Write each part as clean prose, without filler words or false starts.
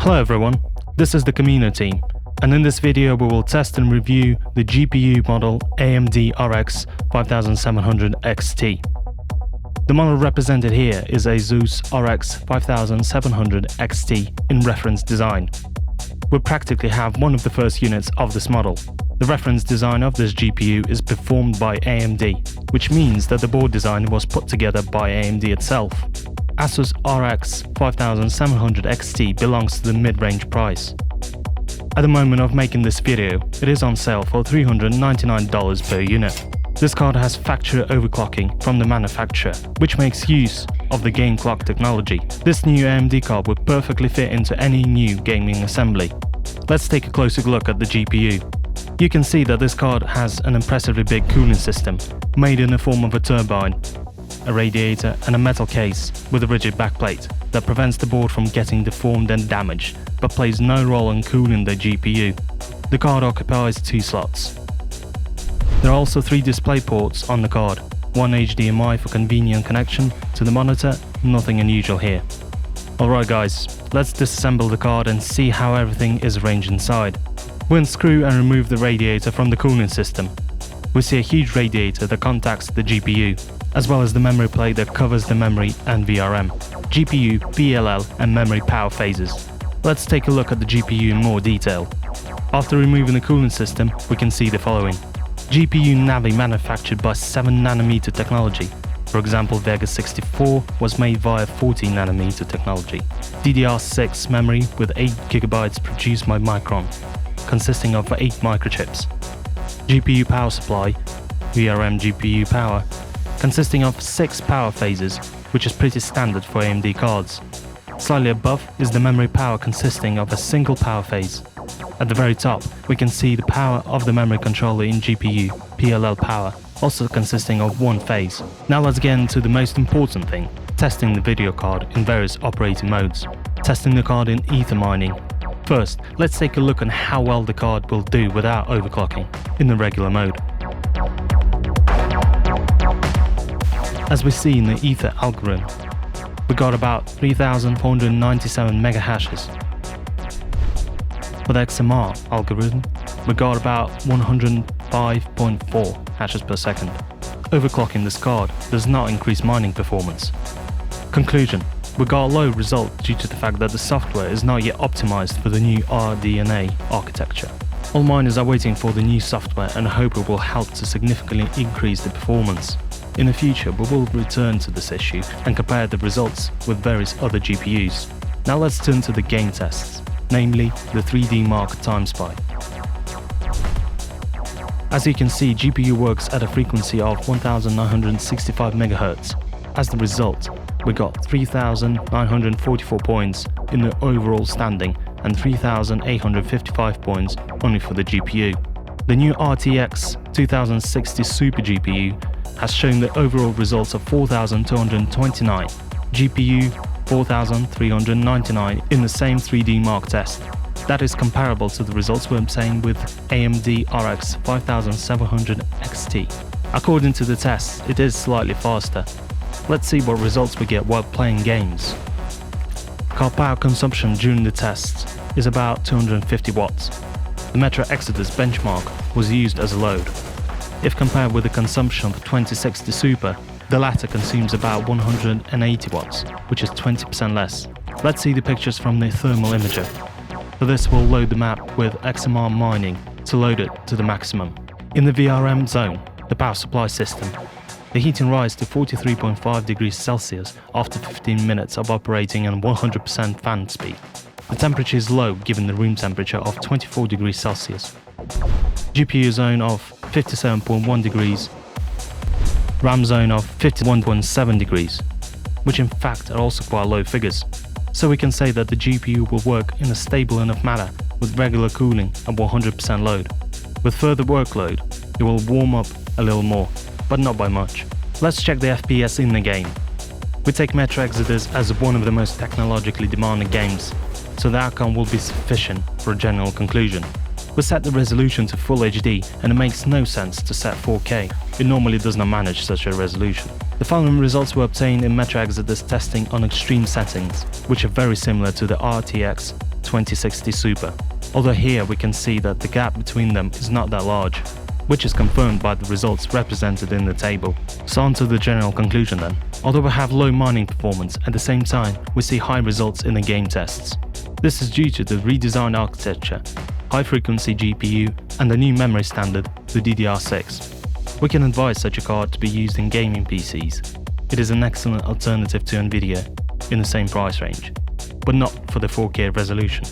Hello everyone, this is the Comino team, and in this video we will test and review the GPU model AMD RX5700 XT. The model represented here is ASUS RX5700 XT in reference design. We practically have one of the first units of this model. The reference design of this GPU is performed by AMD, which means that the board design was put together by AMD itself. ASUS RX5700 XT belongs to the mid-range price. At the moment of making this video, it is on sale for $399 per unit. This card has factory overclocking from the manufacturer, which makes use of the game clock technology. This new AMD card would perfectly fit into any new gaming assembly. Let's take a closer look at the GPU. You can see that this card has an impressively big cooling system, made in the form of a turbine, a radiator and a metal case with a rigid backplate that prevents the board from getting deformed and damaged, but plays no role in cooling the GPU. The card occupies 2 slots. There are also 3 display ports on the card, 1 HDMI for convenient connection to the monitor, nothing unusual here. Alright guys, let's disassemble the card and see how everything is arranged inside. We unscrew and remove the radiator from the cooling system. We see a huge radiator that contacts the GPU, as well as the memory plate that covers the memory and VRM, GPU, PLL and memory power phases. Let's take a look at the GPU in more detail. After removing the cooling system, we can see the following. GPU Navi manufactured by 7nm technology. For example, Vega 64 was made via 14nm technology. DDR6 memory with 8GB produced by Micron, consisting of 8 microchips. GPU power supply, VRM GPU power, consisting of 6 power phases, which is pretty standard for AMD cards. Slightly above is the memory power consisting of a single power phase. At the very top, we can see the power of the memory controller in GPU, PLL power, also consisting of 1 phase. Now let's get into the most important thing, testing the video card in various operating modes. Testing the card in ether mining. First, let's take a look on how well the card will do without overclocking, in the regular mode. As we see in the ether algorithm, we got about 3,497 megahashes. For the XMR algorithm, we got about 105.4 hashes per second. Overclocking this card does not increase mining performance. Conclusion: we got a low result due to the fact that the software is not yet optimized for the new RDNA architecture. All miners are waiting for the new software and hope it will help to significantly increase the performance. In the future, we will return to this issue and compare the results with various other GPUs. Now let's turn to the game tests, namely the 3D Mark time spy. As you can see, GPU works at a frequency of 1965 MHz. As the result, we got 3,944 points in the overall standing and 3,855 points only for the GPU. The new RTX 2060 Super GPU has shown the overall results of 4,229, GPU 4,399 in the same 3D Mark test. That is comparable to the results we're obtaining with AMD RX5700 XT. According to the tests, it is slightly faster. Let's see what results we get while playing games. Card power consumption during the tests is about 250 watts. The Metro Exodus benchmark was used as a load. If compared with the consumption of 2060 Super, the latter consumes about 180 watts, which is 20% less. Let's see the pictures from the thermal imager. For this, we'll load the map with XMR mining to load it to the maximum. In the VRM zone, the power supply system, the heating rises to 43.5 degrees Celsius after 15 minutes of operating on 100% fan speed. The temperature is low given the room temperature of 24 degrees Celsius. GPU zone of 57.1 degrees, RAM zone of 51.7 degrees, which in fact are also quite low figures. So we can say that the GPU will work in a stable enough manner with regular cooling at 100% load. With further workload, it will warm up a little more, but not by much. Let's check the FPS in the game. We take Metro Exodus as one of the most technologically demanding games, so the outcome will be sufficient for a general conclusion. We set the resolution to Full HD and it makes no sense to set 4K, it normally does not manage such a resolution. The following results were obtained in Metro Exodus testing on extreme settings, which are very similar to the RTX 2060 Super, although here we can see that the gap between them is not that large, which is confirmed by the results represented in the table. So on to the general conclusion then. Although we have low mining performance, at the same time we see high results in the game tests. This is due to the redesigned architecture, high frequency GPU and the new memory standard, the DDR6. We can advise such a card to be used in gaming PCs. It is an excellent alternative to Nvidia in the same price range, but not for the 4K resolution.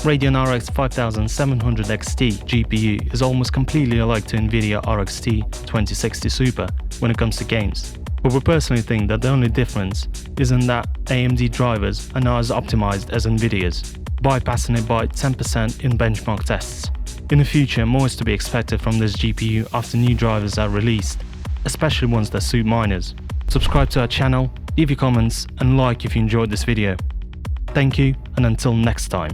Radeon RX 5700 XT GPU is almost completely alike to Nvidia RXT 2060 Super when it comes to games, but we personally think that the only difference is in that AMD drivers are not as optimized as Nvidia's, bypassing it by 10% in benchmark tests. In the future, more is to be expected from this GPU after new drivers are released, especially ones that suit miners. Subscribe to our channel, leave your comments and like if you enjoyed this video. Thank you, and until next time.